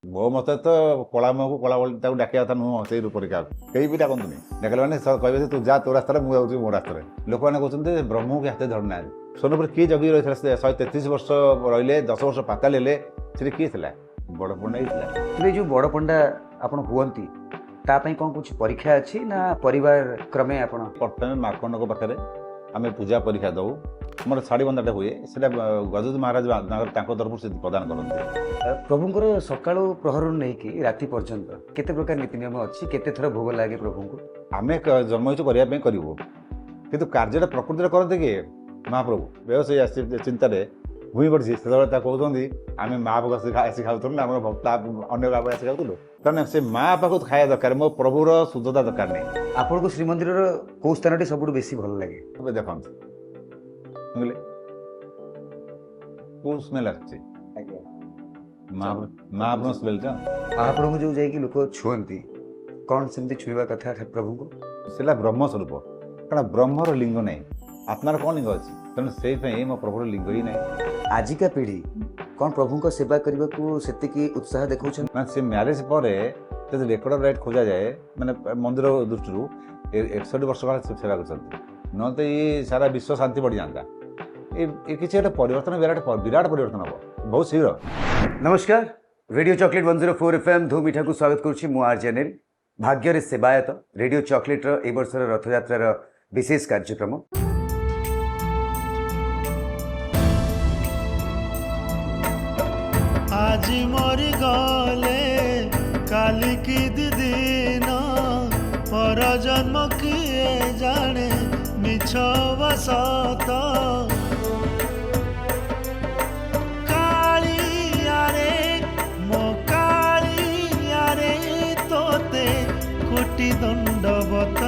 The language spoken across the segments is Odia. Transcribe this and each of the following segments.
ମୋ ମତେ ତ କଳା ମୁହଁକୁ କଳା ବଳି ତାକୁ ଡାକିବା କଥା ନୁହଁ ସେଇ ରୂପରେ କାହାକୁ କେହି ବି ଡାକନ୍ତୁନି। ଡାକିଲେ ମାନେ କହିବେ ଯେ ତୁ ଯା ତୋ ରାସ୍ତାରେ ମୁଁ ଯାଉଛି ମୋ ରାସ୍ତାରେ। ଲୋକମାନେ କହୁଛନ୍ତି ଯେ ବ୍ରହ୍ମକୁ ହାତେ ଧରୁନାହାନ୍ତି। ସ୍ୱର୍ଣ୍ଣପୁର କିଏ ଜଗିକି ରହିଥିଲା? ସେ 133 ବର୍ଷ ରହିଲେ, 10 ବର୍ଷ ପାତାଳି ହେଲେ, ସେଠି କିଏ ଥିଲା? ବଡ଼ ପଣ୍ଡା ହିଁ ଥିଲା। ତେବେ ଯେଉଁ ବଡ଼ ପଣ୍ଡା ଆପଣ ହୁଅନ୍ତି ତା ପାଇଁ କ'ଣ କିଛି ପରୀକ୍ଷା ଅଛି ନା ପରିବାର କ୍ରମେ ଆପଣ? ପ୍ରଥମେ ମାର୍କଣ୍ଡଙ୍କ ପାଖରେ ଆମେ ପୂଜା ପରୀକ୍ଷା ଦେଉ। ଆମର ଶାଢ଼ୀ ବନ୍ଧାଟା ହୁଏ, ସେଇଟା ଗଜପତି ମହାରାଜ ତାଙ୍କ ତରଫରୁ ସେ ପ୍ରଦାନ କରନ୍ତି। ପ୍ରଭୁଙ୍କର ସକାଳୁ ପ୍ରହରରୁ ନେଇକି ରାତି ପର୍ଯ୍ୟନ୍ତ କେତେ ପ୍ରକାର ନୀତି ନିୟମ ଅଛି? କେତେ ଥର ଭୋଗ ଲାଗେ ପ୍ରଭୁଙ୍କୁ? ଆମେ ଜନ୍ମ ହେଇଛୁ କରିବା ପାଇଁ କରିବୁ, କିନ୍ତୁ କାର୍ଯ୍ୟଟା ପ୍ରକୃତିରେ କରନ୍ତି କିଏ? ମହାପ୍ରଭୁ। ବେହୋସ ହେଇ ଆସି ଚିନ୍ତାରେ ଭୂଇଁ ପଡ଼ିଛି, ସେତେବେଳେ ତା କହୁଛନ୍ତି ଆମେ ମା ପାଖକୁ ଆସି ଖାଉଥିଲୁ ନା ଆମର ଭକ୍ତ ଅନ୍ୟ ପାଖକୁ ଆସି ଖାଉଥିଲୁ। କାରଣ ସେ ମା ପାଖକୁ ଖାଇବା ଦରକାର, ମୋ ପ୍ରଭୁର ଶୁଦ୍ଧତା ଦରକାର ନାହିଁ। ଆପଣଙ୍କୁ ଶ୍ରୀମନ୍ଦିରର କେଉଁ ସ୍ଥାନଟି ସବୁଠୁ ବେଶୀ ଭଲ ଲାଗେ? ଏବେ ଦେଖନ୍ତୁ ବୁଝିଲେ କୋଉ ସ୍ମେଲ୍ ଆସୁଛି? ମହାପ୍ରଭୁ ସ୍ମେଲ୍ଟା। ମହାପ୍ରଭୁଙ୍କୁ ଯେଉଁ ଯାଇକି ଲୋକ ଛୁଅନ୍ତି, କ'ଣ ସେମିତି ଛୁଇଁବା କଥା ପ୍ରଭୁଙ୍କୁ? ସେଟା ବ୍ରହ୍ମ ସ୍ୱରୂପ, କାରଣ ବ୍ରହ୍ମର ଲିଙ୍ଗ ନାହିଁ, ଆତ୍ମାର କ'ଣ ଲିଙ୍ଗ ଅଛି? ତେଣୁ ସେଇଥିପାଇଁ ମୋ ପ୍ରଭୁର ଲିଙ୍ଗ ହିଁ ନାହିଁ। ଆଜିକା ପିଢ଼ି କ'ଣ ପ୍ରଭୁଙ୍କ ସେବା କରିବାକୁ ସେତିକି ଉତ୍ସାହ ଦେଖାଉଛନ୍ତି? ମାନେ ସେ ମ୍ୟାରେଜ୍ ପରେ ଯଦି ରେକର୍ଡ ରାଇଟ୍ ଖୋଜାଯାଏ, ମାନେ ମନ୍ଦିର ଦୃଷ୍ଟିରୁ 61 ବର୍ଷ କାଳ ସେ ସେବା କରିଛନ୍ତି, ନହେଲେ ତ ଇଏ ସାରା ବିଶ୍ୱ ଶାନ୍ତି ବଢ଼ିଯାଆନ୍ତା। ଏ କିଛି ଗୋଟେ ପରିବର୍ତ୍ତନ, ବିରାଟ ପରିବର୍ତ୍ତନ ହେବ ବହୁତ ଶୀଘ୍ର। ନମସ୍କାର, ରେଡ଼ିଓ ଚକୋଲେଟ୍ 104 FM ଧୂ ମିଠାକୁ ସ୍ୱାଗତ କରୁଛି। ମୁଁ ଆର୍‌ଜେ ଅନିଲ। ଭାଗ୍ୟରେ ସେବାୟତ ରେଡ଼ିଓ ଚକୋଲେଟ୍ର ଏ ବର୍ଷର ରଥଯାତ୍ରାର ବିଶେଷ କାର୍ଯ୍ୟକ୍ରମ। আজি মরি গলে কালি কি দিদিন পর জন্ম কিয়ে জানে মিছ বসত কালিয়ারে মো কালিয়ারে তোতে কোটি দণ্ডবত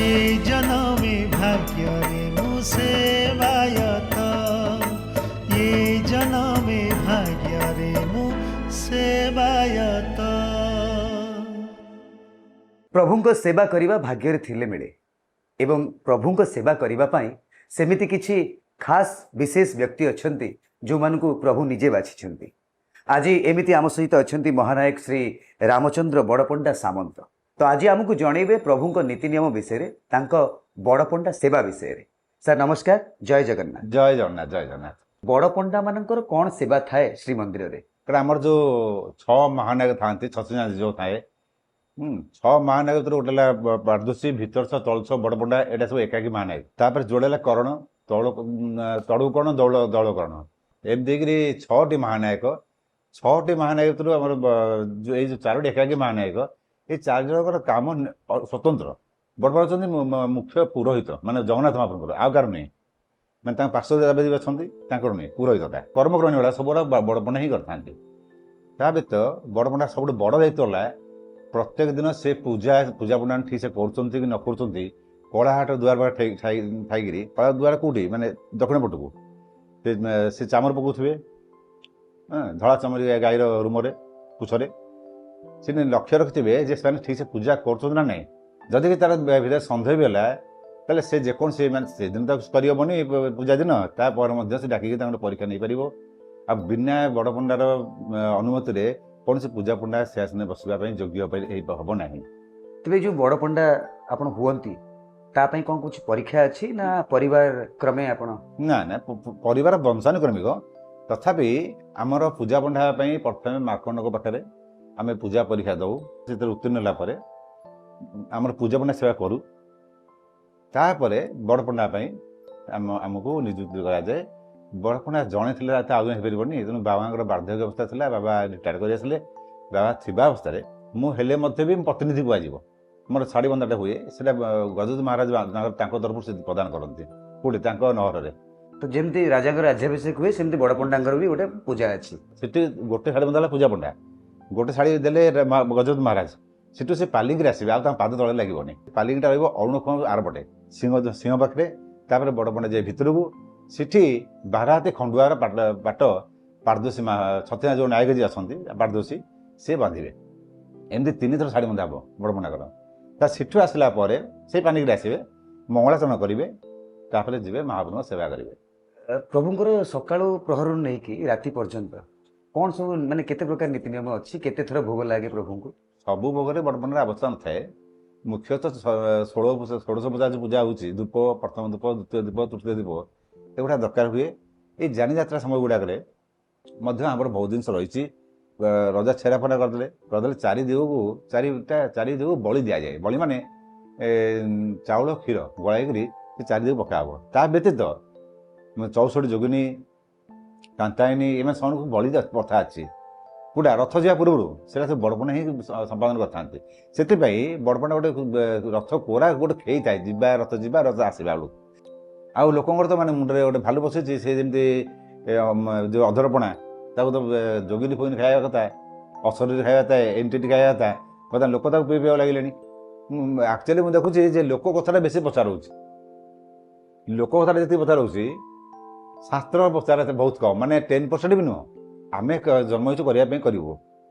এই জনমে ভাগ্যরে মু সেবায়ত জনমে ভাগ্যরে মু সেবায়ত। ପ୍ରଭୁଙ୍କ ସେବା କରିବା ଭାଗ୍ୟରେ ଥିଲେ ମିଳେ ଏବଂ ପ୍ରଭୁଙ୍କ ସେବା କରିବା ପାଇଁ ସେମିତି କିଛି ଖାସ୍ ବିଶେଷ ବ୍ୟକ୍ତି ଅଛନ୍ତି ଯେଉଁମାନଙ୍କୁ ପ୍ରଭୁ ନିଜେ ବାଛିଛନ୍ତି। ଆଜି ଏମିତି ଆମ ସହିତ ଅଛନ୍ତି ମହାନାୟକ ଶ୍ରୀ ରାମଚନ୍ଦ୍ର ବଡ଼ପଣ୍ଡା ସାମନ୍ତ। ତ ଆଜି ଆମକୁ ଜଣେଇବେ ପ୍ରଭୁଙ୍କ ନୀତି ନିୟମ ବିଷୟରେ, ତାଙ୍କ ବଡ଼ପଣ୍ଡା ସେବା ବିଷୟରେ। ସାର୍ ନମସ୍କାର, ଜୟ ଜଗନ୍ନାଥ। ଜୟ ଜଗନ୍ନାଥ, ଜୟ ଜଗନ୍ନାଥ। ବଡ଼ପଣ୍ଡା ମାନଙ୍କର କ'ଣ ସେବା ଥାଏ ଶ୍ରୀମନ୍ଦିରରେ? କାରଣ ଆମର ଯେଉଁ 6 ମହାନାୟକ ଥାଆନ୍ତି, ଛତ୍ରନାଥ ଯେଉଁ ଥାଏ, 6 ମହାନାୟକ ଭିତରୁ ଗୋଟେ ହେଲା ବାରଦୋଷୀ, ଭିତରଛ, ତଳଛ, ବଡ଼ପଣ୍ଡା, ଏଇଟା ସବୁ ଏକାକି ମହାନାୟକ। ତାପରେ ଯୋଡ଼େ ହେଲା କରଣ, ତଳୁ କରଣ, ଦଳ କରଣ, ଏମିତି ଦେଇକିରି 6ଟି ମହାନାୟକ। 6ଟି ମହାନାୟକ ଭିତରୁ ଆମର ଏଇ ଯେଉଁ 4ଟି ଏକାକି ମହାନାୟକ, ଏଇ 4 ଜଣଙ୍କର କାମ ସ୍ୱତନ୍ତ୍ର। ବଡ଼ପଣ୍ଡା ହେଉଛନ୍ତି ମୁଖ୍ୟ ପୁରୋହିତ, ମାନେ ଜଗନ୍ନାଥ ମହାପ୍ରଭୁଙ୍କର, ଆଉ କାହାର ନୁହେଁ। ମାନେ ତାଙ୍କ ପାର୍ଶ୍ୱ ଅଛନ୍ତି, ତାଙ୍କର ନୁହେଁ ପୁରୋହିତଟା। କର୍ମକ୍ରମୀ ଭଳିଆ ସବୁଗୁଡ଼ା ବଡ଼ପଣ୍ଡା ହିଁ କରିଥାନ୍ତି। ତା ବ୍ୟତୀତ ବଡ଼ପଣ୍ଡା ସବୁଠୁ ବଡ଼ ଦାୟିତ୍ୱ ହେଲା ପ୍ରତ୍ୟେକ ଦିନ ସେ ପୂଜା ପଣ୍ଡା ଠିକ୍ ସେ କରୁଛନ୍ତି କି ନ କରୁଛନ୍ତି, କଳାହାଟ ଦୁଆର ପାଖରେ ଥାଇକିରି, କଳା ଦୁଆର କେଉଁଠି ମାନେ ଦକ୍ଷିଣ ପଟକୁ ସେ ଚାମର ପକାଉଥିବେ, ଧଳା ଚାମର ଗାଈର ରୁମରେ ପୁଛରେ। ସେ ଲକ୍ଷ୍ୟ ରଖିଥିବେ ଯେ ସେମାନେ ଠିକ୍ ସେ ପୂଜା କରୁଛନ୍ତି ନା ନାହିଁ। ଯଦି କି ତାର ଭିତରେ ସନ୍ଦେହ ବି ହେଲା, ତାହେଲେ ସେ ଯେକୌଣସି ମାନେ ସେଦିନ ତ କରିହେବନି ପୂଜା ଦିନ, ତାପରେ ମଧ୍ୟ ସେ ଡାକିକି ତାଙ୍କର ପରୀକ୍ଷା ନେଇପାରିବ। ଆଉ ବିନା ବଡ଼ପଣ୍ଡାର ଅନୁମତିରେ କୌଣସି ପୂଜା ପଣ୍ଡା ସେ ଆସନରେ ବସିବା ପାଇଁ ଯୋଗ୍ୟ ହେବ ନାହିଁ। ତେବେ ଯେଉଁ ବଡ଼ପଣ୍ଡା ଆପଣ ହୁଅନ୍ତି ତା ପାଇଁ କ'ଣ କିଛି ପରୀକ୍ଷା ଅଛି ନା ପରିବାର କ୍ରମେ ଆପଣ? ନା ନା, ପରିବାର ବଂଶାନୁକ୍ରମିକ। ତଥାପି ଆମର ପୂଜା ପଣ୍ଡା ହେବା ପାଇଁ ପ୍ରଥମେ ମାର୍କଣ୍ଡଙ୍କ ପାଖରେ ଆମେ ପୂଜା ପରୀକ୍ଷା ଦେଉ। ସେଥିରେ ଉତ୍ତୀର୍ଣ୍ଣ ହେଲା ପରେ ଆମର ପୂଜା ପଣ୍ଡା ସେବା କରୁ। ତାପରେ ବଡ଼ପଣ୍ଡା ପାଇଁ ଆମକୁ ନିଯୁକ୍ତି କରାଯାଏ। ବଡ଼ପଣ୍ଡା ଜଣେ ଥିଲେ ତ ଆଉ ଜଣେ ହେଇପାରିବନି, ତେଣୁ ବାବାଙ୍କର ବାର୍ଦ୍ଧକ୍ୟ ଅବସ୍ଥା ଥିଲା, ବାବା ରିଟାୟାର୍ଡ କରି ଆସିଲେ। ବାବା ଥିବା ଅବସ୍ଥାରେ ମୁଁ ହେଲେ ମଧ୍ୟ ବି ପ୍ରତିନିଧି କୁହାଯିବ। ମୋର ଶାଢ଼ୀ ବନ୍ଧାଟା ହୁଏ, ସେଇଟା ଗଜପତି ମହାରାଜ ତାଙ୍କ ତରଫରୁ ସେ ପ୍ରଦାନ କରନ୍ତି। କେଉଁଠି? ତାଙ୍କ ନହରରେ। ତ ଯେମିତି ରାଜାଙ୍କର ରାଜ୍ୟାଭିଷେକ ହୁଏ ସେମିତି ବଡ଼ପଣ୍ଡାଙ୍କର ବି ଗୋଟେ ପୂଜା ଅଛି। ସେଠି ଗୋଟେ ଶାଢ଼ୀ ବନ୍ଧା ହେଲା ପୂଜା ପଣ୍ଡା, ଗୋଟେ ଶାଢ଼ୀ ଦେଲେ ଗଜପତି ମହାରାଜ, ସେଠୁ ସେ ପାଲିଙ୍କିରେ ଆସିବେ, ଆଉ ତାଙ୍କ ପାଦ ତଳେ ଲାଗିବନି। ପାଲିଙ୍କିଟା ରହିବ ଅରୁଣଖ ଆରପଟେ ସିଂହ ପାଖରେ। ତାପରେ ବଡ଼ପଣ୍ଡା ଯାଏ ଭିତରକୁ, ସେଠି ବାରହାତି ଖଣ୍ଡୁଆର ବାଟ ପାରଦୋଷୀ ଛତିଆ ଯେଉଁ ନାୟକ ଯିଏ ଅଛନ୍ତି ପାରଦୋଷୀ, ସେ ବାନ୍ଧିବେ। ଏମିତି 3 ଥର ଶାଢ଼ୀ ବନ୍ଧା ହେବ ବଡ଼ପଣ୍ଡାଙ୍କର। ତା ସେଠୁ ଆସିଲା ପରେ ସେଇ ପାଲିଙ୍କିରେ ଆସିବେ, ମଙ୍ଗଳାଚରଣ କରିବେ, ତାପରେ ଯିବେ ମହାପ୍ରଭୁଙ୍କ ସେବା କରିବେ। ପ୍ରଭୁଙ୍କର ସକାଳୁ ପ୍ରହରରୁ ନେଇକି ରାତି ପର୍ଯ୍ୟନ୍ତ କ'ଣ ସବୁ ମାନେ କେତେ ପ୍ରକାର ନୀତି ନିୟମ ଅଛି, କେତେ ଥର ଭୋଗ ଲାଗେ ପ୍ରଭୁଙ୍କୁ? ସବୁ ଭୋଗରେ ବଡ଼ପଣାର ଆବଶ୍ୟକ ନଥାଏ। ମୁଖ୍ୟତଃ ଷୋଡ଼ଶ ପୂଜା ଯେଉଁ ପୂଜା ହେଉଛି, ଧୂପ, ପ୍ରଥମ ଧୂପ, ଦ୍ୱିତୀୟ ଧୂପ, ତୃତୀୟ ଧୂପ, ଏଗୁଡ଼ା ଦରକାର ହୁଏ। ଏଇ ଯାନିଯାତ୍ରା ସମୟ ଗୁଡ଼ାକରେ ମଧ୍ୟ ଆମର ବହୁତ ଜିନିଷ ରହିଛି। ରଜା ଛେରାପରା କରିଦେଲେ ଚାରି ଦିଗକୁ ବଳି ଦିଆଯାଏ। ବଳି ମାନେ ଚାଉଳ କ୍ଷୀର ଗୋଳାଇକରି ସେ ଚାରି ଦିଗକୁ ପକାହେବ। ତା ବ୍ୟତୀତ 64 ଯୋଗିନୀ, କାନ୍ତାୟନୀ, ଏମାନେ ସେମାନଙ୍କୁ ବଳି ପ୍ରଥା ଅଛି। କୋଉଟା ରଥ ଯିବା ପୂର୍ବରୁ ସେଟା ସବୁ ବଡ଼ପଣା ହିଁ ସମ୍ପାଦନ କରିଥାନ୍ତି। ସେଥିପାଇଁ ବଡ଼ପଣା ଗୋଟେ ରଥ କୋରା ଗୋଟେ ଖେଇଥାଏ, ରଥ ଯିବା ରଥ ଆସିବା ବେଳକୁ। ଆଉ ଲୋକଙ୍କର ତ ମାନେ ମୁଣ୍ଡରେ ଗୋଟେ ଭାଲୁ ବସିଛି, ସେ ଯେମିତି ଯେଉଁ ଅଧରପଣା ତାକୁ ତ ଯୋଗିନୀ ଫୋଗିନୀ ଖାଇବା କଥା, ଅଶରୀରୀ ଖାଇବା କଥା, ଏଣ୍ଟିଟି ଖାଇବା କଥା, ବର୍ତ୍ତମାନ ଲୋକ ତାକୁ ପିଇବାକୁ ଲାଗିଲେଣି। ଆକ୍ଚୁଆଲି ମୁଁ ଦେଖୁଛି ଯେ ଲୋକ କଥାଟା ବେଶୀ ପଚାରୁଛି। ଲୋକ କଥାଟା ଯେତିକି ପଚାରୁଛି, ଶାସ୍ତ୍ର ପଚାର ବହୁତ କମ୍, ମାନେ 10% ବି ନୁହଁ। ଆମେ ଜନ୍ମ ହେଇଛୁ କରିବା ପାଇଁ କରିବୁ,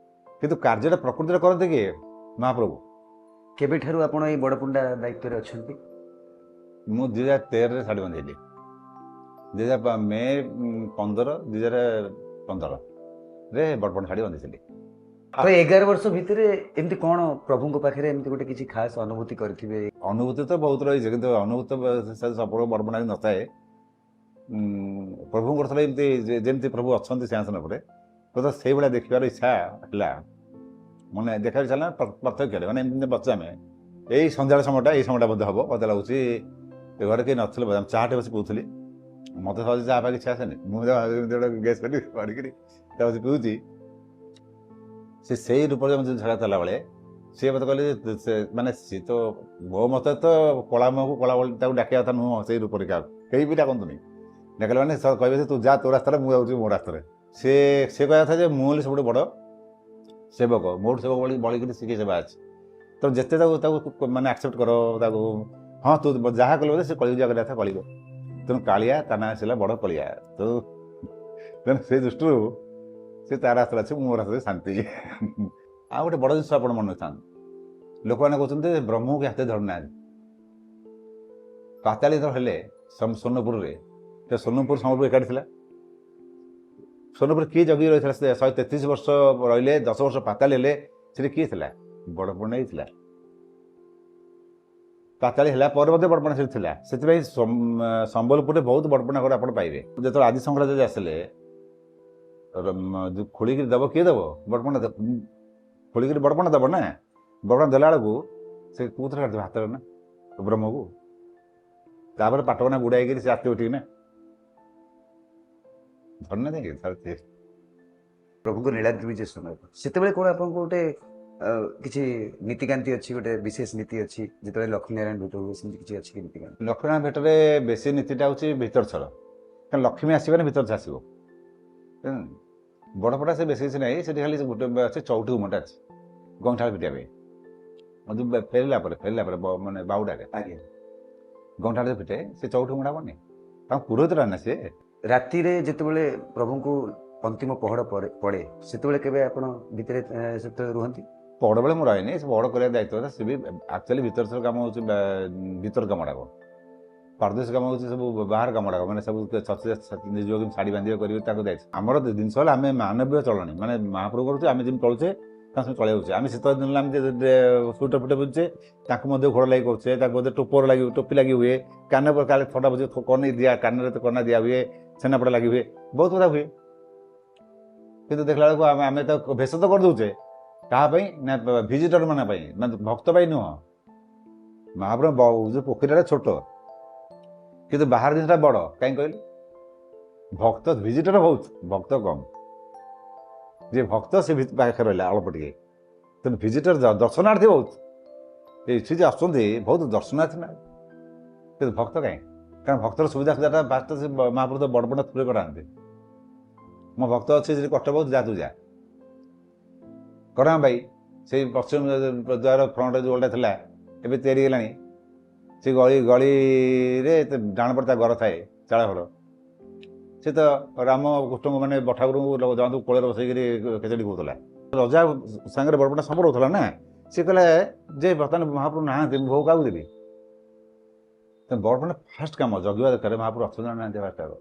କିନ୍ତୁ କାର୍ଯ୍ୟଟା ପ୍ରକୃତିରେ କରନ୍ତି କିଏ? ମହାପ୍ରଭୁ। କେବେଠାରୁ ଆପଣ ଏଇ ବଡ଼ପଣ୍ଡା ଦାୟିତ୍ୱରେ ଅଛନ୍ତି? ମୁଁ 2013ରେ ଶାଢ଼ୀ ବାନ୍ଧିଲି। ମେ 15, 2015ରେ ବଡ଼ପଣା ଶାଢ଼ୀ ବାନ୍ଧିଥିଲି। ତ 11 ବର୍ଷ ଭିତରେ ଏମିତି କ'ଣ ପ୍ରଭୁଙ୍କ ପାଖରେ ଏମିତି ଗୋଟେ କିଛି ଖାସ୍ ଅନୁଭୂତି କରିଥିବେ? ଅନୁଭୂତି ତ ବହୁତ ରହିଛି, କିନ୍ତୁ ଅନୁଭୂତି ସବୁବେଳେ ବଡ଼ପଣାରେ ନଥାଏ। ପ୍ରଭୁଙ୍କର ଥରେ ଏମିତି ଯେମିତି ପ୍ରଭୁ ଅଛନ୍ତି ସିଂହାସନ ଉପରେ, ତ ସେଇଭଳିଆ ଦେଖିବାର ଇଚ୍ଛା ହେଲା। ମାନେ ଦେଖିବାର ଇଚ୍ଛା ହେଲା ପ୍ରତ୍ୟକ୍ଷରେ, ମାନେ ଏମିତି ବସିଛୁ ଆମେ, ଏଇ ସନ୍ଧ୍ୟାବେଳ ସମୟଟା, ଏଇ ସମୟଟା ବୋଧେ ହେବ, ମୋତେ ଲାଗୁଛି ଘରେ କେହି ନଥିଲେ, ବୋଧେ ଚାହାଟେ ବସି ପିଉଥିଲି। ମୋତେ ସହଜେ ଚାହା ପାଇକି ଇଚ୍ଛା ଆସେନି, ମୁଁ ଏମିତି ଗୋଟେ ଗ୍ୟାସ୍ କରିକିରି ତା ବସି ପିଉଛି। ସେଇ ରୂପରେ ଝଗଡ଼ା କଲା ବେଳେ ସିଏ ମୋତେ କହିଲେ ଯେ ମାନେ ସିଏ ତ ମୋ ମତେ ତ କଳା ମୁହଁକୁ କଳା ତାକୁ ଡାକିବା କଥା ନୁହଁ, ସେଇ ରୂପରେ କାହାକୁ କେହି ବି ଡାକନ୍ତୁନି। ଡାକିଲେ ମାନେ କହିବେ ଯେ ତୁ ଯା ତୋ ରାସ୍ତାରେ, ମୁଁ ଯାଉଛି ମୋ ରାସ୍ତାରେ। ସେ କହିବା କଥା ଯେ ମୁଁ ହେଲି ସବୁଠୁ ବଡ଼ ସେବକ, ମୋଠୁ ସେବକ ବଳିକିରି ଶିଖି ସେବା ଅଛି। ତ ଯେତେ ତାକୁ ମାନେ ଆକ୍ସେପ୍ଟ କର ତାକୁ, ହଁ ତୁ ଯାହା କଲେ ସେ କଳିକୁ ଯାହା କରିବା କଥା କଳିବ। ତେଣୁ କାଳିଆ ତା ନାଁ ଆସିଲା ବଡ଼ କଳିଆ। ତେଣୁ ସେ ଦୃଷ୍ଟିରୁ ସେ ତା ରାସ୍ତାରେ ଅଛି, ମୋ ରାସ୍ତାରେ ଶାନ୍ତି। ଆଉ ଗୋଟେ ବଡ଼ ଜିନିଷ ଆପଣ ମନେ ରଖିଥାନ୍ତୁ, ଲୋକମାନେ କହୁଛନ୍ତି ବ୍ରହ୍ମକୁ ହାତେ ଧରୁନାହାନ୍ତି। ପାତାଳି ଯେତେବେଳେ ହେଲେ ସୋନପୁରରେ, ସୋନପୁର ସମ୍ବଲପୁର ଏକାଠି ଥିଲା। ସୋନପୁର କିଏ ଜଗିକି ରହିଥିଲା? 133 ବର୍ଷ ରହିଲେ, 10 ବର୍ଷ ପାତାଳି ହେଲେ, ସେଠି କିଏ ଥିଲା? ବଡ଼ପଣା ହିଁ ଥିଲା। ପାତାଳି ହେଲା ପରେ ମଧ୍ୟ ବଡ଼ପଣା ସେଠି ଥିଲା। ସେଥିପାଇଁ ସମ୍ବଲପୁରରେ ବହୁତ ବଡ଼ପଣା ଘର ଆପଣ ପାଇବେ। ଯେତେବେଳେ ଆଦି ଶଙ୍କରାଚାର୍ଯ୍ୟ ଆସିଲେ, ଯେଉଁ ଖୋଳିକିରି ଦେବ, କିଏ ଦେବ? ବଡ଼ପଣା ଖୋଳିକିରି ବଡ଼ପଣା ଦେବ ନା। ବଡ଼ପଣା ଦେଲା ବେଳକୁ ସେ କେଉଁଥିରେ କାଟିଦେବ? ହାତରେ ନା, ବ୍ରହ୍ମକୁ। ତାପରେ ପାଟକନା ଗୁଡ଼ାଇକିରି ସେ ଆସ୍ତେ ଉଠିକି ନା ଧରିନାହାନ୍ତି। ପ୍ରଭୁଙ୍କ ନୀଳାଦ୍ରି ବିଜେ ସମୟ ସେତେବେଳେ କ'ଣ ଆପଣଙ୍କୁ ଗୋଟେ କିଛି ନୀତିକାନ୍ତି ଅଛି, ଗୋଟେ ବିଶେଷ ନୀତି ଅଛି ଯେତେବେଳେ ଲକ୍ଷ୍ମୀନାରାୟଣ ଭେଟ ହୁଏ, ସେମିତି କିଛି ଅଛି କି ନୀତିକାନ୍ତି? ଲକ୍ଷ୍ମୀନାରାୟଣ ଭେଟରେ ବେଶୀ ନୀତିଟା ହେଉଛି ଭିତର ଛଳ, କାରଣ ଲକ୍ଷ୍ମୀ ଆସିବ ନା ଭିତର ଆସିବ। ବଡ଼ପଡ଼ା ସେ ବେଶୀ କିଛି ନାହିଁ, ସେଠି ଖାଲି ଗୋଟେ ଅଛି ଚଉଠି ଘୁମଟା ଅଛି ଗଇଁଠାଳ ପିଟିବା ପାଇଁ। ଫେରିଲା ପରେ ମାନେ ବାହୁଡ଼ାରେ ଆଜ୍ଞା। ଗଇଁଠାଳ ପିଟେ, ସେ ଚଉଠି ଘୁମଟା ବନି ତାଙ୍କୁ ପୁରୋହିତଟା ନା ସିଏ। ରାତିରେ ଯେତେବେଳେ ପ୍ରଭୁଙ୍କୁ ଅନ୍ତିମ ପହଡ଼ ପଡ଼େ, ସେତେବେଳେ କେବେ ଆପଣ ଭିତରେ ସେତେବେଳେ ରୁହନ୍ତି? ପହଡ଼ ବେଳେ ମୁଁ ରହିନି, ସେ ପହଡ଼ କରିବା ଦାୟିତ୍ୱ। ସେ ବି ଆକ୍ଚୁଆଲି ଭିତର କାମ ହେଉଛି ଭିତର କାମଟାକ, ପାରଦେଶ କାମ ହେଉଛି ସବୁ ବାହାର କାମଟାକ, ମାନେ ସବୁ ନିଜ ଶାଢ଼ୀ ବାନ୍ଧିବା କରିବେ, ତାକୁ ଦାୟିତ୍ୱ। ଆମର ଜିନିଷ ହେଲା ଆମେ ମାନବୀୟ ଚଳଣି, ମାନେ ମହାପ୍ରଭୁ କରୁଛୁ, ଆମେ ଯେମିତି ଚଳୁଛେ ତାଙ୍କ ସହିତ ଚଳିଯାଉଛେ। ଆମେ ଶୀତ ଦିନରେ ଆମେ ସ୍ୱେଟର ଫୁଟର ବୁଝୁଛେ, ତାଙ୍କୁ ମଧ୍ୟ ଘୋଡ଼ ଲାଗି କରୁଛେ, ତାଙ୍କୁ ମଧ୍ୟ ଟୋପି ଲାଗି ହୁଏ, କାନ କାଳେ ଥଣ୍ଡା ବୁଝେ କନେଇ କାନରେ ତ କନା ଦିଆ ହୁଏ, ଛେନାପୋଡ଼ ଲାଗି ହୁଏ, ବହୁତ କଥା ହୁଏ। କିନ୍ତୁ ଦେଖିଲା ବେଳକୁ ଆମେ ତ ଭେଷ ତ କରିଦେଉଛେ। କାହା ପାଇଁ ନା? ଭିଜିଟର ମାନଙ୍କ ପାଇଁ, ମାନେ ଭକ୍ତ ପାଇଁ ନୁହଁ। ମହାପ୍ରଭୁ ଯେଉଁ ପୋଖରୀଟା ଛୋଟ, କିନ୍ତୁ ବାହାର ଜିନିଷଟା ବଡ଼। କାହିଁକି କହିଲେ? ଭକ୍ତ ଭିଜିଟର ବହୁତ, ଭକ୍ତ କମ୍। ଯିଏ ଭକ୍ତ ସେ ପାଖରେ ରହିଲା ଅଳ୍ପ ଟିକେ, ତେଣୁ ଭିଜିଟର ଦର୍ଶନାର୍ଥୀ ବହୁତ। ଏଠି ଯେ ଆସୁଛନ୍ତି ବହୁତ ଦର୍ଶନାର୍ଥୀ ନା, କିନ୍ତୁ ଭକ୍ତ କାହିଁ? କାରଣ ଭକ୍ତର ସୁବିଧାଟା ଫାଷ୍ଟ ସେ ମହାପ୍ରଭୁ ତ ବଡ଼ପଣା ଥରେ କରାନ୍ତି। ମୋ ଭକ୍ତ ଅଛି ସେଠି କଷ୍ଟ ବହୁତ, ଯା ତୁ ଯା। କରାମ ଭାଇ ସେଇ ପଶ୍ଚିମ ଦ୍ୱାର ଫ୍ରଣ୍ଟରେ ଯେଉଁଟା ଥିଲା, ଏବେ ତିଆରି ହେଲାଣି। ସେ ଗଳିରେ ଡାଣ ପଟେ ତା ଘର ଥାଏ, ଚାଳ ଘର। ସେ ତ ରାମ କୃଷ୍ଣଙ୍କୁ ମାନେ ଠାକୁରଙ୍କୁ ଯାଆନ୍ତୁ କୋଳରେ ବସେଇକିରି ଖେଚଡ଼ି କହୁଥିଲା। ରଜା ସାଙ୍ଗରେ ବଡ଼ପଣା ସବୁ ରହୁଥିଲା ନା। ସେ କହିଲେ ଯେ ବର୍ତ୍ତମାନ ମହାପ୍ରଭୁ ନାହାନ୍ତି, ମୁଁ ଭୋଗ କାହାକୁ ଦେବି? ବଡ଼ପଣା ଫାଷ୍ଟ କାମ ଜଗିବା ଦରକାର, ମହାପ୍ରଭୁ ଅଛନ୍ତି ନା ନାହାନ୍ତି ଫାଷ୍ଟ ଆଗ।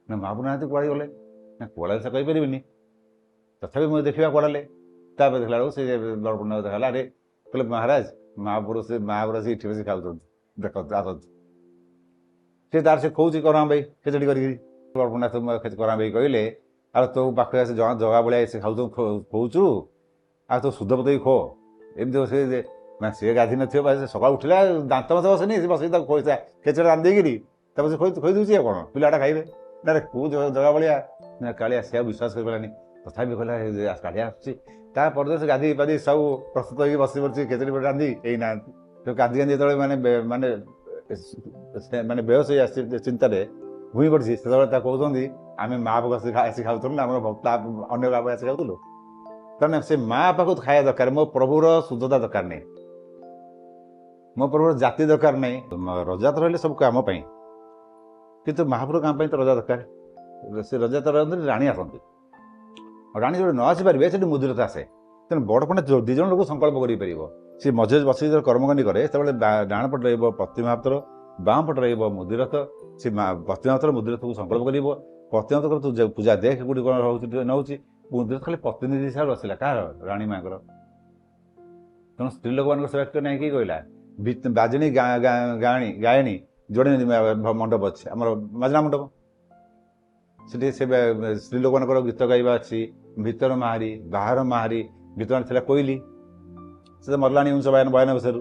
ନା ମହାପ୍ରଭୁ ନାହାନ୍ତି କୁଆଡ଼େ ଗଲେ, ନା କୁଆଡ଼େ ସେ କହିପାରିବିନି। ତଥାପି ମୁଁ ଦେଖିବା କୁଆଡ଼େ। ତାପରେ ଦେଖିଲା ବେଳକୁ ସେ ଦର୍ପଣନାଥ ଦେଖାହେଲା। ଆରେ କହିଲେ ମହାରାଜ ମହାପୁର ସେ ଏଠି ବସି ଖାଉଛନ୍ତି, ଦେଖନ୍ତୁ ଆସନ୍ତୁ। ସେ ତାର ସେ ଖୋଉଛି କରଣା ଭାଇ ଖେଚଡ଼ି କରିକିରି। ଦର୍ପଣନାଥ କରଣା ଭାଇ କହିଲେ ଆଉ ତୋ ପାଖରେ ଆସି ଜଗା ଭଳିଆ ସେ ଖୋଉଛୁ, ଆଉ ତୋ ସୁଧ ପତେଇ ଖୋ। ଏମିତି ସେ ମାନେ ସିଏ ଗାଧି ନଥିବ, ସେ ସକାଳୁ ଉଠିଲା ଦାନ୍ତ ମତେ ବସେନି, ସେ ବସିକି ତାକୁ ଖେଚଡ଼ି ରାନ୍ଧି ଦେଇକିରି ତାପରେ ସେ ଖୋଇ ଦେଉଛି। ଆଉ କ'ଣ ପିଲାଟା ଖାଇବେ ନା? ରେ କୋଉ ଜଗା ଭଳିଆ କାଳିଆ ସେ ଆଉ ବିଶ୍ୱାସ କରିପାରିଲାନି। ତଥାପି କହିଲା କାଳିଆ ଆସୁଛି। ତାପରେ ସେ ଗାଧି ପାଧି ସବୁ ପ୍ରସ୍ତୁତ ହେଇକି ବସି ପଡ଼ିଛି ଖେଚଡ଼ି ରାନ୍ଧି ଏଇ ନାହାନ୍ତି। ତ ଗାଧି ଯେତେବେଳେ ମାନେ ବେହୋସ ହେଇ ଆସିଛି ଚିନ୍ତାରେ ଭୂଇଁ ପଡ଼ିଛି, ସେତେବେଳେ ତାକୁ କହୁଛନ୍ତି ଆମେ ମା ପାଖକୁ ଆସି ଖାଉଥିଲୁ ନା, ଆମର ଭକ୍ତ ଅନ୍ୟ କାହା ପାଖକୁ ଆସି ଖାଉଥିଲୁ। ତାମାନେ ସେ ମା ପାଖକୁ ଖାଇବା ଦରକାର। ମୋ ପ୍ରଭୁର ଶୁଦ୍ଧତା ଦରକାର ନାହିଁ, ମୋ ପ୍ରଭୁର ଜାତି ଦରକାର ନାହିଁ। ରଜା ତ ରହିଲେ ସବୁ କାମ ପାଇଁ, କିନ୍ତୁ ମହାପ୍ରଭୁ କାମ ପାଇଁ ତ ରଜା ଦରକାର। ସେ ରଜା ତ ରହନ୍ତି, ରାଣୀ ଆସନ୍ତି। ରାଣୀ ଯୋଉଠି ନ ଆସିପାରିବେ ସେଠି ମୁଦିରଥ ଆସେ। ତେଣୁ ବଡ଼ ପଣ୍ଡା ଦୁଇ ଜଣ ଲୋକ ସଂକଳ୍ପ କରିପାରିବ। ସେ ମଝିରେ ବସିକି ଯେତେବେଳେ କର୍ମକାଣ୍ଡି କରେ, ସେତେବେଳେ ଡାହାଣ ପଟେ ରହିବ ପତି ମହାପାତ୍ର, ବାମ ପଟେ ରହିବ ମୁଦିରଥ। ସେ ପତି ମହାପାତ୍ର ମୁଦିରଥକୁ ସଂକଳ୍ପ କରିବ। ପତି ମହାପାତ୍ର ତୁ ପୂଜା ଦେଖ କୋଉଠି କ'ଣ ରହୁଛି ନେଉଛି। ମୁଦିରଥ ଖାଲି ପ୍ରତିନିଧି ହିସାବରେ ବସିଲା କାହାର? ରାଣୀ ମାଙ୍କର। ତେଣୁ ସ୍ତ୍ରୀ ଲୋକମାନଙ୍କର ସେବା ନାହିଁ। କିଏ କହିଲା? ବାଜିଣୀ ଗାୟଣୀ ଯୋଡ଼େ ମଣ୍ଡପ ଅଛି, ଆମର ମାଜନା ମଣ୍ଡପ। ସେଠି ସେ ସ୍ତ୍ରୀ ଲୋକମାନଙ୍କର ଗୀତ ଗାଇବା ଅଛି। ଭିତର ମାହାରୀ, ବାହାର ମାହାରୀ। ଭିତର ଥିଲା କୋଇଲି, ସେ ତ ମରଲାଣି 1992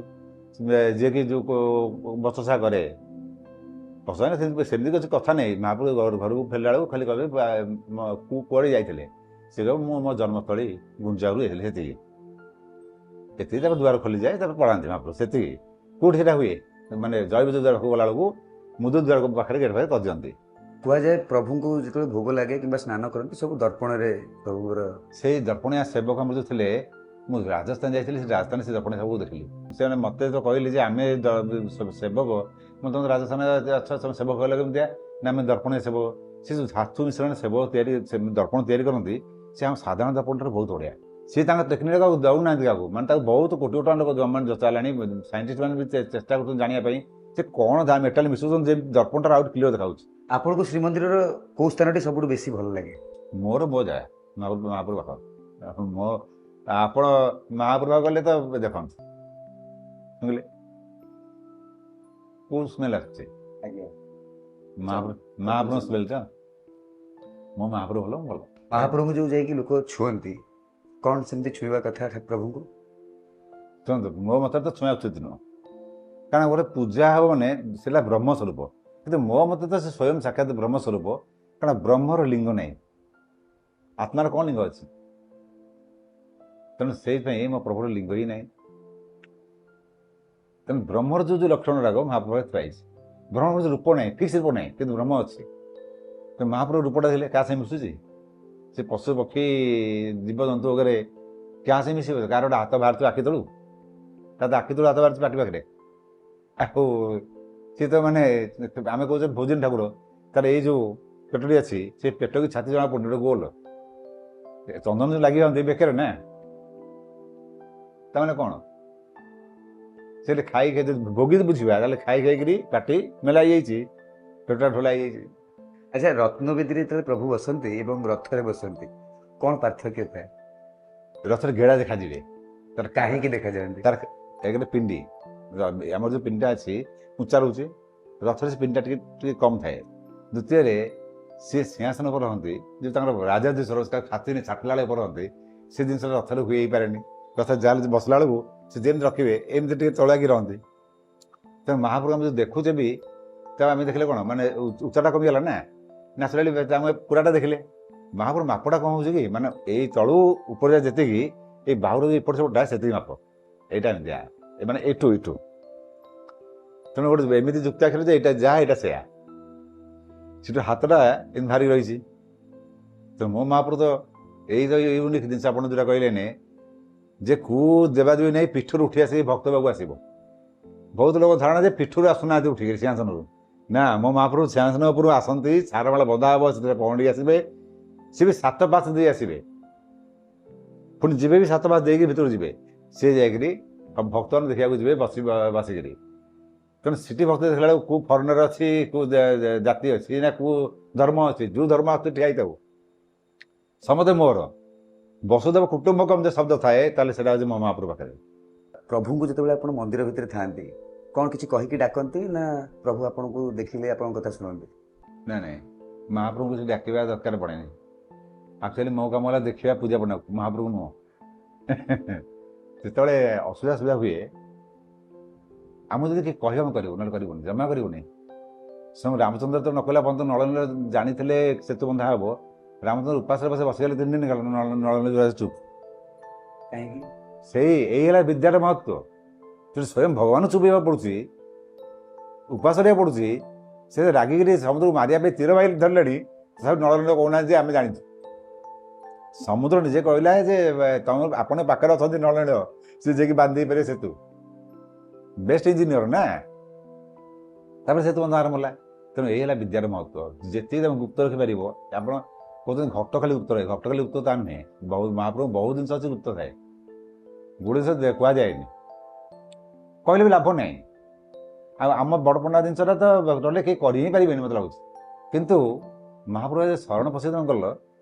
ଯିଏକି ଯେଉଁ ବଚସା କରେ। ବଚସା ସେମିତି କିଛି କଥା ନାହିଁ। ମହାପ୍ରଭୁ ଘରକୁ ଫେରିଲା ବେଳକୁ ଖାଲି କହିବେ କୁଆଡ଼େ ଯାଇଥିଲେ? ସେ କହିବ ମୁଁ ମୋ ଜନ୍ମସ୍ଥଳୀ ଗୁଣ୍ଡିଚାକୁ ଯାଇଥିଲି, ସେତିକି। ଏତିକି ତାପରେ ଦୁଆର ଖୋଲିଯାଏ, ତାପରେ ପଳାନ୍ତି ମହାପ୍ରଭୁ, ସେତିକି। କେଉଁଠି ସେଇଟା ହୁଏ? ମାନେ ଜୟବିଜ ଦ୍ୱାରକୁ ଗଲାବେଳକୁ ମୁଦୁ ଦ୍ୱାର ପାଖରେ ଗେଟ୍ ପାଖରେ କରିଦିଅନ୍ତି। କୁହାଯାଏ ପ୍ରଭୁଙ୍କୁ ଯେତେବେଳେ ଭୋଗ ଲାଗେ କିମ୍ବା ସ୍ନାନ କରନ୍ତି ସବୁ ଦର୍ପଣରେ ପ୍ରଭୁଙ୍କର। ସେଇ ଦର୍ପଣିଆ ସେବକ ଆମର ଯେଉଁ ଥିଲେ, ମୁଁ ରାଜସ୍ଥାନ ଯାଇଥିଲି, ସେ ରାଜସ୍ଥାନରେ ସେ ଦର୍ପଣିଆ ସେବକ ଦେଖିଲି। ସେମାନେ ମୋତେ ତ କହିଲେ ଯେ ଆମେ ସେବକ। ମୁଁ ତୁମେ ରାଜସ୍ଥାନ ଅଛ, ତମେ ସେବକ କହିଲେ କେମିତିଆ? ନା ଆମେ ଦର୍ପଣିଆ ସେବକ। ସେ ଯେଉଁ ଧାତୁ ମିଶ୍ରଣ ସେବକ ଦର୍ପଣ ତିଆରି କରନ୍ତି, ସେ ଆମ ସାଧାରଣ ଦର୍ପଣଠାରୁ ବହୁତ ବଢ଼ିଆ। ସିଏ ତାଙ୍କ ଟେକ୍ନିକ୍ କାହାକୁ ଦେଉନାହାନ୍ତି କାହାକୁ, ମାନେ ତାକୁ ବହୁତ କୋଟି ଟଙ୍କା ଲୋକ ମାନେ ଯଚା ହେଲାଣି। ସାଇଣ୍ଟିଷ୍ଟ ମାନେ ବି ଚେଷ୍ଟା କରୁଛନ୍ତି ଜାଣିବା ପାଇଁ ସେ କ'ଣ ମେଟାଲ ମିଶାଉଛନ୍ତି ଯେ ଦର୍ପଣଟା ଆଉ କ୍ଲିୟର ଦେଖାଉଛି। ଆପଣଙ୍କୁ ଶ୍ରୀମନ୍ଦିରର କୋଉ ସ୍ଥାନଟି ସବୁଠୁ ବେଶୀ ଭଲ ଲାଗେ? ମୋର ମୋ ଜାଗା ମହାପ୍ରଭୁ ପାଖ। ଆପଣ ମହାପ୍ରଭୁ ଗଲେ ତ ଦେଖନ୍ତୁ ବୁଝିଲେ କୋଉ ସ୍ମେଲ୍ ଆସୁଛି? ମହାପ୍ରଭୁ ସ୍ମେଲ୍ଟା। ମୋ ମହାପ୍ରଭୁ ଭଲ ଭଲ। ମହାପ୍ରଭୁଙ୍କୁ ଯୋଉ ଯାଇକି ଲୋକ ଛୁଅନ୍ତି, କ'ଣ ସେମିତି ଛୁଇଁବା କଥା ପ୍ରଭୁଙ୍କୁ? ଶୁଣନ୍ତୁ, ମୋ ମତରେ ତ ଛୁଇଁବା ଉଚିତ ନୁହଁ। କାରଣ ଗୋଟେ ପୂଜା ହେବ ମାନେ ସେଟା ବ୍ରହ୍ମ ସ୍ୱରୂପ। କିନ୍ତୁ ମୋ ମତେ ତ ସେ ସ୍ୱୟଂ ସାକ୍ଷାତ ବ୍ରହ୍ମ ସ୍ୱରୂପ। କାରଣ ବ୍ରହ୍ମର ଲିଙ୍ଗ ନାହିଁ, ଆତ୍ମାର କ'ଣ ଲିଙ୍ଗ ଅଛି? ତେଣୁ ସେଇଥିପାଇଁ ମୋ ପ୍ରଭୁର ଲିଙ୍ଗ ହିଁ ନାହିଁ। ତେଣୁ ବ୍ରହ୍ମର ଯେଉଁ ଲକ୍ଷଣ ଗୁଡ଼ାକ ମହାପ୍ରଭୁ ପାଇଛି। ବ୍ରହ୍ମର ରୂପ ନାହିଁ, ଫିକ୍ସ ରୂପ ନାହିଁ, କିନ୍ତୁ ବ୍ରହ୍ମ ଅଛି। ତେଣୁ ମହାପ୍ରଭୁ ରୂପଟା ଥିଲେ କାହା ସାଙ୍ଗେ ମିଶୁଛି? ସେ ପଶୁ ପକ୍ଷୀ ଜୀବଜନ୍ତୁ ବଗେରେ କାହା ସାଙ୍ଗେ ମିଶିବ? କାହାର ଗୋଟେ ହାତ ବାହାରୁଥିବ ଆଖି ତଳୁ, ତା ଆଖି ତଳୁ ହାତ ବାହାରୁଛି ପାଟି ପାଖରେ। ଆଉ ସିଏ ତ ମାନେ ଆମେ କହୁଛେ ଭୋଜିନ ଠାକୁର, ତାର ଏଇ ଯେଉଁ ପେଟଟି ଅଛି, ସେ ପେଟ କି ଛାତି ଜଣା ପଡୁନି, ଗୋଟେ ଗୋଲ ଚନ୍ଦନ ଯେଉଁ ଲାଗିଯାନ୍ତି ବେକରେ ନା, ତାମାନେ କ'ଣ? ସେ ଖାଇ ଭୋଗି ବୁଝିବା, ତାହେଲେ ଖାଇ ଖାଇକିରି ପାଟି ମେଲା ହେଇଯାଇଛି, ପେଟଟା ଢୋଲା ହେଇଯାଇଛି। ଆଚ୍ଛା, ରତ୍ନବେଦୀରେ ଯେତେବେଳେ ପ୍ରଭୁ ବସନ୍ତି ଏବଂ ରଥରେ ବସନ୍ତି, କ'ଣ ପାର୍ଥକ୍ୟ ଥାଏ? ରଥରେ ଘେଡ଼ା ଦେଖାଯିବେ। ତାର କାହିଁକି ଦେଖାଯାଆନ୍ତି? ତାର ଏକରେ ପିଣ୍ଡି, ଆମର ଯେଉଁ ପିଣ୍ଡିଟା ଅଛି ଉଞ୍ଚା ରହୁଛି, ରଥରେ ସେ ପିଣ୍ଡିଟା ଟିକେ ଟିକେ କମ୍ ଥାଏ। ଦ୍ୱିତୀୟରେ ସିଏ ସିଂହାସନ ଉପରେ ରହନ୍ତି, ଯେଉଁ ତାଙ୍କର ରାଜାଧୀଶର ହାତୀରେ ଛାଟିଲା ବେଳେ ଉପରେ ରହନ୍ତି, ସେ ଜିନିଷଟା ରଥରେ ହୁଏ ହେଇପାରେନି। ରଥରେ ଯାହା ବସିଲା ବେଳକୁ ସେ ଯେମିତି ରଖିବେ ଏମିତି ଟିକେ ତଳାକି ରହନ୍ତି। ତେଣୁ ମହାପ୍ରଭୁ ଆମେ ଯେଉଁ ଦେଖୁଛେ ବି, ତାକୁ ଆମେ ଦେଖିଲେ କ'ଣ ମାନେ ଉଚ୍ଚଟା କମିଗଲା ନା, ନ୍ୟାଚୁରାଲି ଆମେ ପୁରାଟା ଦେଖିଲେ। ମହାପ୍ରଭୁ ମାପଟା କ'ଣ ହେଉଛି କି, ମାନେ ଏଇ ତଳୁ ଉପରେ ଯେତିକି, ଏଇ ବାହୁର ଯେଉଁ ଏପଟ ସେପଟଟା ସେତିକି ମାପ। ଏଇଟା ଏମିତିଆ ମାନେ ଏଠୁ ଏଠୁ। ତେଣୁ ଗୋଟେ ଏମିତି ଯୁକ୍ତି ଆଖିଲେ ଯେ ଏଇଟା ଯାହା ଏଇଟା ସେୟା, ସେଠୁ ହାତଟା ଏମିତି ବାହାରି ରହିଛି। ତେଣୁ ମୋ ମହାପ୍ରଭୁ ତ ଏଇ ୟୁନିକ୍ ଜିନିଷ ଆପଣ ଯେଉଁଟା କହିଲେନି, ଯେ କେଉଁ ଦେବାଦେବୀ ନେଇ ପିଠରୁ ଉଠି ଆସିକି ଭକ୍ତ ପାଖକୁ ଆସିବ। ବହୁତ ଲୋକ ଧାରଣା ଯେ ପିଠରୁ ଆସୁନାହାନ୍ତି ଉଠିକିରି ସିଂହାସନରୁ। ନା, ମୋ ମହାପ୍ରଭୁ ସିଂହାସନ ଉପରୁ ଆସନ୍ତି, ସାରମାଳ ବନ୍ଧା ହେବ, ସେଥିରେ ପହଣ୍ଡି ଆସିବେ। ସିଏ ବି 7 ପାହାଚ ଦେଇ ଆସିବେ, ପୁଣି ଯିବେ ବି 7 ପାହାଚ ଦେଇକି ଭିତରୁ ଯିବେ। ସିଏ ଯାଇକିରି ଭକ୍ତମାନେ ଦେଖିବାକୁ ଯିବେ ବସିକିରି। ତେଣୁ ସେଠି ଭକ୍ତି ଦେଖିଲା ବେଳକୁ କେଉଁ ଫରେନର ଅଛି କେଉଁ ଜାତି ଅଛି ନା କେଉଁ ଧର୍ମ ଅଛି, ଯେଉଁ ଧର୍ମ ଅଛି ଠିଆ ହେଇଥାଉ, ସମସ୍ତେ ମୋର। ବସୁଦେବ କୁଟୁମ୍ବକମ୍ ଯେ ଶବ୍ଦ ଥାଏ ତାହେଲେ ସେଇଟା ହେଉଛି ମୋ ମହାପ୍ରଭୁ ପାଖରେ। ପ୍ରଭୁଙ୍କୁ ଯେତେବେଳେ ଆପଣ ମନ୍ଦିର ଭିତରେ ଥାଆନ୍ତି କ'ଣ କିଛି କହିକି ଡାକନ୍ତି ନା ପ୍ରଭୁ ଆପଣଙ୍କୁ ଦେଖିଲେ ଆପଣଙ୍କ କଥା ଶୁଣନ୍ତି? ନାଇଁ ନାଇଁ, ମହାପ୍ରଭୁଙ୍କୁ କିଛି ଡାକିବା ଦରକାର ପଡ଼େନି। ଆକ୍ଚୁଆଲି ମୋ କାମ ହେଲା ଦେଖିବା ପୂଜା ପଣ୍ଡାକୁ, ମହାପ୍ରଭୁ ନୁହଁ। ଯେତେବେଳେ ଅସୁବିଧା ହୁଏ ଆମକୁ ଯଦି କିଏ କହିବ ଆମେ କରିବୁ, ନହେଲେ କରିବୁନି, ଜମା କରିବୁନି। ସ୍ୱୟଂ ରାମଚନ୍ଦ୍ର ତ ନ କଲା ପର୍ଯ୍ୟନ୍ତ ନଳନୀଳ ଜାଣିଥିଲେ ସେତୁ ବନ୍ଧା ହେବ। ରାମଚନ୍ଦ୍ର ଉପାସରେ ବସିଗଲେ 3 ଦିନ ଗଲା, ନଳନୀଳ ଚୁପ୍। କାହିଁକି? ଏଇ ହେଲା ବିଦ୍ୟାର ମହତ୍ଵ। ତେଣୁ ସ୍ୱୟଂ ଭଗବାନ ଚୁପ୍ ହେବାକୁ ପଡ଼ୁଛି, ଉପାସ କରିବାକୁ ପଡ଼ୁଛି। ସେ ରାଗିକିରି ସମୁଦ୍ରକୁ ମାରିବା ପାଇଁ ତୀର ବାହିନୀ ଧରିଲେଣି, ତଥାପି ନଳନୀଳ କହୁନାହାନ୍ତି ଯେ ଆମେ ଜାଣିଛୁ। ସମୁଦ୍ର ନିଜେ କହିଲା ଯେ ତମ ଆପଣ ପାଖରେ ଅଛନ୍ତି ନଳନୀଳ, ସେ ଯାଇକି ବାନ୍ଧି ଦେଇପାରିବେ ସେତୁ। ବେଷ୍ଟ ଇଞ୍ଜିନିୟର ନା, ତାପରେ ସେତୁ ବନ୍ଧ ଆରମ୍ଭ ହେଲା। ତେଣୁ ଏଇ ହେଲା ବିଦ୍ୟାର ମହତ୍ଵ। ଯେତିକି ତମେ ଗୁପ୍ତ ରଖିପାରିବ। ଆପଣ କହୁଛନ୍ତି ଘଟ ଖାଲି ଗୁପ୍ତ ରହେ, ଘଟ ଖାଲି ଗୁପ୍ତ ତା ନୁହେଁ। ମହାପ୍ରଭୁ ବହୁତ ଜିନିଷ ଅଛି ଗୁପ୍ତ ଥାଏ, ଗୋଟେ ଜିନିଷ କୁହାଯାଏନି, କହିଲେ ବି ଲାଭ ନାହିଁ। ଆଉ ଆମ ବଡ଼ପଣ୍ଡା ଜିନିଷଟା ତ ରହିଲେ କେହି କରି ହିଁ ପାରିବେନି ମୋତେ ଲାଗୁଛି। କିନ୍ତୁ ମହାପ୍ରଭୁ ଯଦି ଶରଣ ପଶିଦନ କଲ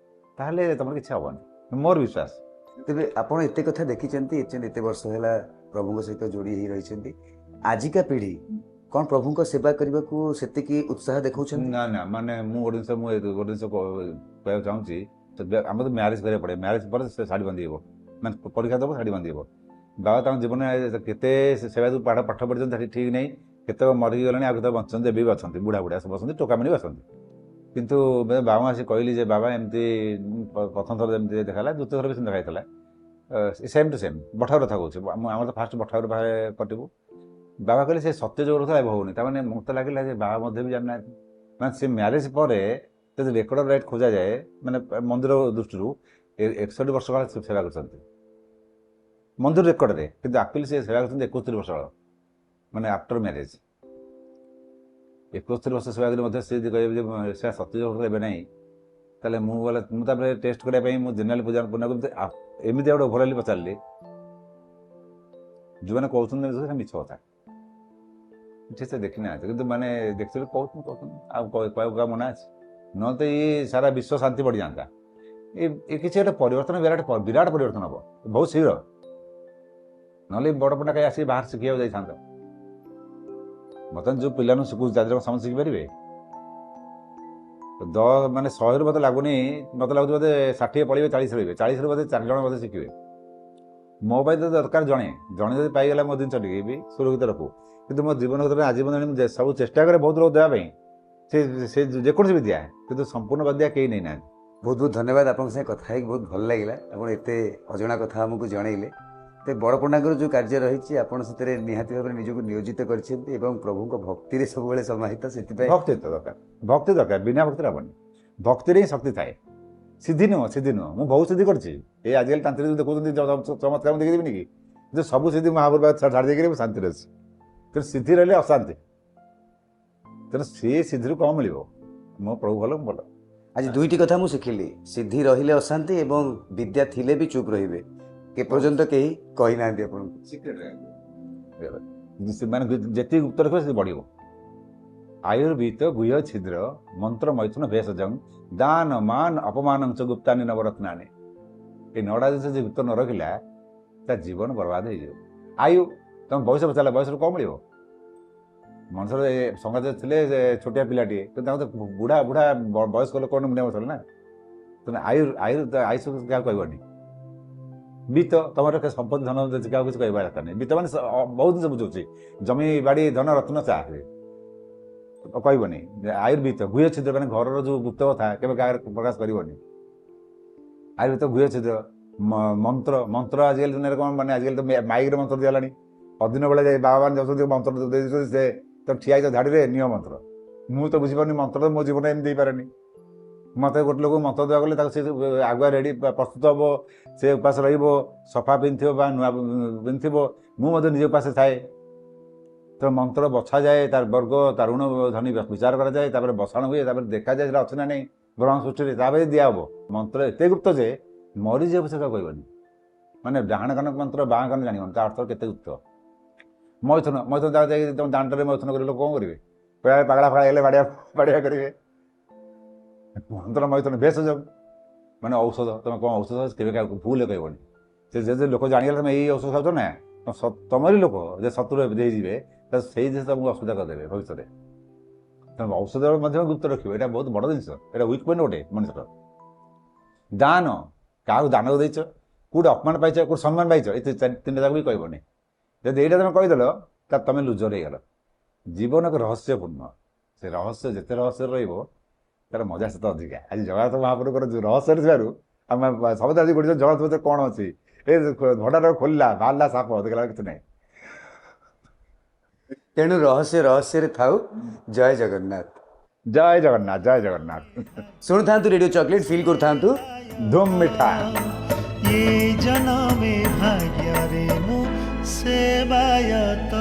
ତାହେଲେ ତମର କିଛି ହବନି, ମୋର ବିଶ୍ୱାସ। ତେବେ ଆପଣ ଏତେ କଥା ଦେଖିଛନ୍ତି, ଏତେ ବର୍ଷ ହେଲା ପ୍ରଭୁଙ୍କ ସହିତ ଯୋଡ଼ି ହେଇ ରହିଛନ୍ତି। ଆଜିକା ପିଢ଼ି କ'ଣ ପ୍ରଭୁଙ୍କ ସେବା କରିବାକୁ ସେତିକି ଉତ୍ସାହ ଦେଖାଉଛନ୍ତି? ନା ନା, ମାନେ ମୁଁ ଗୋଟେ ଜିନିଷ କହିବାକୁ ଚାହୁଁଛି। ଆମର ତ ମ୍ୟାରେଜ୍ କରିବାକୁ ପଡ଼େ, ମ୍ୟାରେଜ୍ ପରେ ସେ ଶାଢ଼ୀ ବାନ୍ଧିବ, ମାନେ ପରୀକ୍ଷା ଦେବ ଶାଢ଼ୀ ବାନ୍ଧିବ। ବାବା ତାଙ୍କ ଜୀବନରେ କେତେ ସେବା ପାଠ ପଢ଼ିଛନ୍ତି ସେଠି ଠିକ୍ ନାହିଁ। କେତେକ ମରିଗଲେଣି, ଆଉ କେତେକ ବଞ୍ଚନ୍ତି, ଏବେ ବି ଅଛନ୍ତି, ବୁଢ଼ା ବସନ୍ତି, ଟୋକାମାନେ ବି ଅଛନ୍ତି। କିନ୍ତୁ ବାବା ଆସି କହିଲି ଯେ ବାବା ଏମିତି ପ୍ରଥମ ଥର ଯେମିତି ଦେଖାହେଲା, ଦ୍ୱିତୀୟ ଥର ବି ସେମିତି ଦେଖାହେଇଥିଲା, ସେମ୍ ଟୁ ସେମ୍ ବଠାର କଥା କହୁଛି। ଆମର ତ ଫାଷ୍ଟ ବଠାର ବାହାରେ କଟିବୁ। ବାବା କହିଲେ ସେ ସତ୍ୟ ଯୋଉ କଥା ଏବେ ହେଉନି। ତାମାନେ ମୋତେ ଲାଗିଲା ଯେ ବାବା ମଧ୍ୟ ବି ଜାଣିନାହାନ୍ତି। ମାନେ ସେ ମ୍ୟାରେଜ୍ ପରେ ଯଦି ରେକର୍ଡ ରାଇଟ୍ ଖୋଜାଯାଏ, ମାନେ ମନ୍ଦିର ଦୃଷ୍ଟିରୁ 61 ବର୍ଷ କାଳ ସେ ସେବା କରିଛନ୍ତି ମନ୍ଦିର ରେକର୍ଡରେ। କିନ୍ତୁ ଆକ୍ଚୁଆଲି ସେ ସେବା କରିଛନ୍ତି 71 ବର୍ଷ କାଳ, ମାନେ ଆଫ୍ଟର ମ୍ୟାରେଜ୍। 71 ବର୍ଷ ସେବା କଲେ ମଧ୍ୟ ସେ ଯଦି କହିବେ ଯେ ସେଟା ସତ୍ୟ ଯୋଉ ଏବେ ନାହିଁ, ତାହେଲେ ମୁଁ ତାପରେ ଟେଷ୍ଟ କରିବା ପାଇଁ ମୁଁ ଜେନେରାଲ ପୁନାକୁ ଏମିତି ଗୋଟେ ଓଭରାଲି ପଚାରିଲି, ଯେଉଁମାନେ କହୁଛନ୍ତି ସେ ମିଛ କଥା। ଠିକ୍ ସେ ଦେଖିନାହାନ୍ତି, କିନ୍ତୁ ମାନେ ଦେଖିଥିଲେ କହୁଛନ୍ତି ଆଉ କହିବାକୁ କାହା ମନା ଅଛି? ନହେଲେ ତ ଇଏ ସାରା ବିଶ୍ୱ ଶାନ୍ତି ବଢ଼ିଯାଆନ୍ତା। ଏ କିଛି ଗୋଟେ ପରିବର୍ତ୍ତନ, ବିରାଟ ପରିବର୍ତ୍ତନ ହେବ ବହୁତ ଶୀଘ୍ର। ନହେଲେ ବଡ଼ ପଣ୍ଡା କାହିଁ ଆସିକି ବାହାର ଶିଖିବାକୁ ଯାଇଥାନ୍ତା। ବର୍ତ୍ତମାନ ଯେଉଁ ପିଲାମାନଙ୍କୁ ଶିଖୁଛି ତା ଦେହରେ ସମସ୍ତେ ଶିଖିପାରିବେ? ମାନେ 100ରୁ ମୋତେ ଲାଗୁନି, ମୋତେ ଲାଗୁଛି ବୋଧେ 60 ପଢ଼ିବେ, 40 ରହିବେ, 40ରୁ ବୋଧେ 4 ଜଣ ବୋଧେ ଶିଖିବେ। ମୋ ପାଇଁ ତ ଦରକାର ଜଣେ ଯଦି ପାଇଗଲା ମୋ ଜିନିଷ ଟିକେ ବି ସୁରକ୍ଷିତ ରଖୁ। କିନ୍ତୁ ମୋ ଜୀବନ ଭିତରେ ଆଜୀବନ ମୁଁ ସବୁ ଚେଷ୍ଟା କରେ ବହୁତ ଲୋକ ଦେବା ପାଇଁ, ସେ ଯେକୌଣସି ବିଦ୍ୟା, କିନ୍ତୁ ସମ୍ପୂର୍ଣ୍ଣ ବିଦ୍ୟା କେହି ନେଇନାହାନ୍ତି। ବହୁତ ବହୁତ ଧନ୍ୟବାଦ। ଆପଣଙ୍କ ସାଙ୍ଗେ କଥା ହେଇକି ବହୁତ ଭଲ ଲାଗିଲା। ଆପଣ ଏତେ ଅଜଣା କଥା ଆମକୁ ଜଣେଇଲେ। ତ ବଡ଼ପଣ୍ଡାଙ୍କର ଯେଉଁ କାର୍ଯ୍ୟ ରହିଛି ଆପଣ ସେଥିରେ ନିହାତି ଭାବରେ ନିଜକୁ ନିୟୋଜିତ କରିଛନ୍ତି ଏବଂ ପ୍ରଭୁଙ୍କ ଭକ୍ତିରେ ସବୁବେଳେ ସମାହିତ। ସେଥିପାଇଁ ଭକ୍ତି ଦରକାର, ବିନା ଭକ୍ତିରେ ହେବନି। ଭକ୍ତିରେ ହିଁ ଶକ୍ତି ଥାଏ। ସିଦ୍ଧି ନୁହଁ। ମୁଁ ବହୁତ ସିଦ୍ଧି କରିଛି। ଏଇ ଆଜିକାଲି ତାନ୍ତ୍ରିକ ଦେଖୁଛନ୍ତି ଚମତ୍କାର, ମୁଁ ଦେଖିଦେବିନି କି? କିନ୍ତୁ ସବୁ ସିଦ୍ଧି ମହାପ୍ରଭୁ ଛାଡ଼ି ଦେଇକରି ମୁଁ ଶାନ୍ତିରେ ଅଛି। ତେଣୁ ସିଦ୍ଧି ରହିଲେ ଅଶାନ୍ତି, ତେଣୁ ସିଏ ସିଦ୍ଧିରୁ କ'ଣ ମିଳିବ? ମୋ ପ୍ରଭୁ ଭଲ, ମୁଁ ଭଲ। ଆଜି 2ଟି କଥା ମୁଁ ଶିଖିଲି। ସିଦ୍ଧି ରହିଲେ ଅଶାନ୍ତି ଏବଂ ବିଦ୍ୟା ଥିଲେ ବି ଚୁପ୍ ରହିବେ। ଏପର୍ଯ୍ୟନ୍ତ କେହି କହିନାହାନ୍ତି ଆପଣଙ୍କୁ। ମାନେ ଯେତିକି ଗୁପ୍ତ ରଖିବ ସେତିକି ବଢ଼ିବ। ଆୟୁର୍ବିତ ଗୁହ୍ୟ ଛିଦ୍ର ମନ୍ତ୍ର ମୈଥୁନ ଭେଷଜଂ ଦାନ ମାନ ଅପମାନ ଗୁପ୍ତାନି ନବରତ୍ନାନି। এই 9ଟା ଜିନିଷ ଯେ ଗୁପ୍ତ ନ ରଖିଲା ତା ଜୀବନ ବର୍ବାଦ ହେଇଯିବ। ଆୟୁ, ତମ ବୟସ ପଚାରିଲା, ବୟସରୁ କ'ଣ ମିଳିବ? ମଣିଷର ସମାଜରେ ଥିଲେ ଛୋଟିଆ ପିଲାଟିଏ, କିନ୍ତୁ ତାଙ୍କୁ ତ ବୁଢ଼ା ବୟସ୍କ ଲୋକ ମୁଣ୍ଡିଆ ବସଲେ ନା। ତେଣୁ ଆୟୁଷ କାହାକୁ କହିବନି। ବିତ୍ତ, ତମର ସମ୍ପତ୍ତି ଧନ କାହାକୁ କିଛି କହିବା ଦରକାର ନାହିଁ। ବିତ୍ତ ମାନେ ବହୁତ ଜିନିଷ ବୁଝଉଛି, ଜମି ବାଡ଼ି ଧନ ରତ୍ନ ଚାହା କହିବନି। ଆୟୁର୍ବିତ ଗୁହ୍ୟ ଛିଦ୍ର, ମାନେ ଘରର ଯେଉଁ ଗୁପ୍ତ କଥା କେବେ କାହାରେ ପ୍ରକାଶ କରିବନି। ଆୟୁର୍ବିତ ଗୁହ୍ୟ ଛିଦ୍ର ମନ୍ତ୍ର ଆଜିକାଲି ଦୁନିଆରେ କ'ଣ, ମାନେ ଆଜିକାଲି ତ ମାଇକ୍ରେ ମନ୍ତ୍ର ଦିଆହେଲାଣି। ଅଦିନ ବେଳେ ଯାଇ ବାବା ମାନେ ଯାଉଛନ୍ତି ମନ୍ତ୍ର ଦେଇଦେଉଛନ୍ତି, ସେ ତ ଠିଆ ହେଇଛ ଧାଡ଼ିରେ ନିୟ ମନ୍ତ୍ର। ମୁଁ ତ ବୁଝିପାରୁନି ମନ୍ତ୍ର, ତ ମୋ ଜୀବନରେ ଏମିତି ଦେଇପାରେନି। ମୋତେ ଗୋଟେ ଲୋକକୁ ମନ୍ତ୍ର ଦେବାକୁ ଗଲେ ତାକୁ ସେ ଆଗୁଆ ରେଡ଼ି ପ୍ରସ୍ତୁତ ହେବ, ସେ ଉପାସ ରହିବ, ସଫା ପିନ୍ଧିଥିବ ବା ନୂଆ ପିନ୍ଧିଥିବ। ମୁଁ ମଧ୍ୟ ନିଜେ ଉପାସ ଥାଏ। ତ ମନ୍ତ୍ର ବଛାଯାଏ, ତାର ବର୍ଗ ତାର ଋଣ ଧନୀ ବିଚାର କରାଯାଏ, ତାପରେ ବସାଣ ହୁଏ, ତାପରେ ଦେଖାଯାଏ ସେଟା ଅଛି ନା ନାହିଁ ବ୍ରହ୍ମ ସୃଷ୍ଟିରେ, ତାପରେ ଦିଆହେବ। ମନ୍ତ୍ର ଏତେ ଗୁପ୍ତ ଯେ ମରିଯିବ ସେ କହିବନି। ମାନେ ଡାହାଣ କାନ ମନ୍ତ୍ର ବାଁ କାନ ଜାଣିବନି, ତା ଅର୍ଥ କେତେ ଗୁପ୍ତ। ମୈଥୁନ ମୈଥୁନ ତାକୁ ଯାଇକି ତମ ଦାଣ୍ଡରେ ମୈଥୁନ କରି ଲୋକ କ'ଣ କରିବେ? କହିବା ପାଗଳା ଫାଗଳା ହେଲେ ବାଡ଼ିଆ ବାଡ଼ିଆ କରିବେ। ମନ୍ତ୍ର ମୈଥୁନ ଭେଷଜ ମାନେ ଔଷଧ, ତମେ କ'ଣ ଔଷଧ କେବେ କାହାକୁ ଭୁଲ କହିବନି। ସେ ଯେ ଲୋକ ଜାଣିଗଲେ ତମେ ଏଇ ଔଷଧ ଖାଉଛ ନା, ତମରି ଲୋକ ଯେ ଶତ୍ରୁ ଦେଇଯିବେ, ତ ସେଇ ଜିନିଷ ତମକୁ ଅସୁବିଧା କରିଦେବେ ଭବିଷ୍ୟତରେ। ତେଣୁ ଔଷଧ ମଧ୍ୟ ଗୁପ୍ତ ରଖିବ, ଏଇଟା ବହୁତ ବଡ଼ ଜିନିଷ, ଏଇଟା ୱିକ୍ ପଏଣ୍ଟ ଗୋଟେ ମଣିଷର। ଦାନ, କାହାକୁ ଦାନ ଦେଇଛ, କେଉଁଠି ଅପମାନ ପାଇଛ, କେଉଁଠି ସମ୍ମାନ ପାଇଛ, ଏ ତିନିଟା ଯାକ ବି କହିବନି। ଯଦି ଏଇଟା ତମେ କହିଦେଲ ତାହେଲେ ତମେ ଲୁଜର ହେଇଗଲ। ଜୀବନ ଏକ ରହସ୍ୟପୂର୍ଣ୍ଣ, ସେ ରହସ୍ୟ ଯେତେ ରହସ୍ୟରେ ରହିବ ତାର ମଜା ସେତେ ଅଧିକା। ଆଜି ଜଗନ୍ନାଥ ମହାପ୍ରଭୁଙ୍କର ରହସ୍ୟରେ ଥିବାରୁ ଆମେ ସମସ୍ତେ ଆଜି ଗୋଟେ ଜଗନ୍ନାଥ ଭିତରେ କ'ଣ ଅଛି, ଏ ଭଣ୍ଡାର ଖୋଲିଲା ବାହାରିଲା ସାପ, ଦେଖିଲା କିଛି ନାହିଁ। ତେଣୁ ରହସ୍ୟରେ ଥାଉ। ଜୟ ଜଗନ୍ନାଥ। ଜୟ ଜଗନ୍ନାଥ, ଜୟ ଜଗନ୍ନାଥ। ଶୁଣୁଥାନ୍ତୁ ରେଡ଼ିଓ ଚକୋଲେଟ୍, ଫିଲ୍ କରୁଥାନ୍ତୁ ଧୁମ୍ ମିଠା। ଏ ଜନମେ ଭାଗ୍ୟରେ ମୁଁ ସେବାୟତ।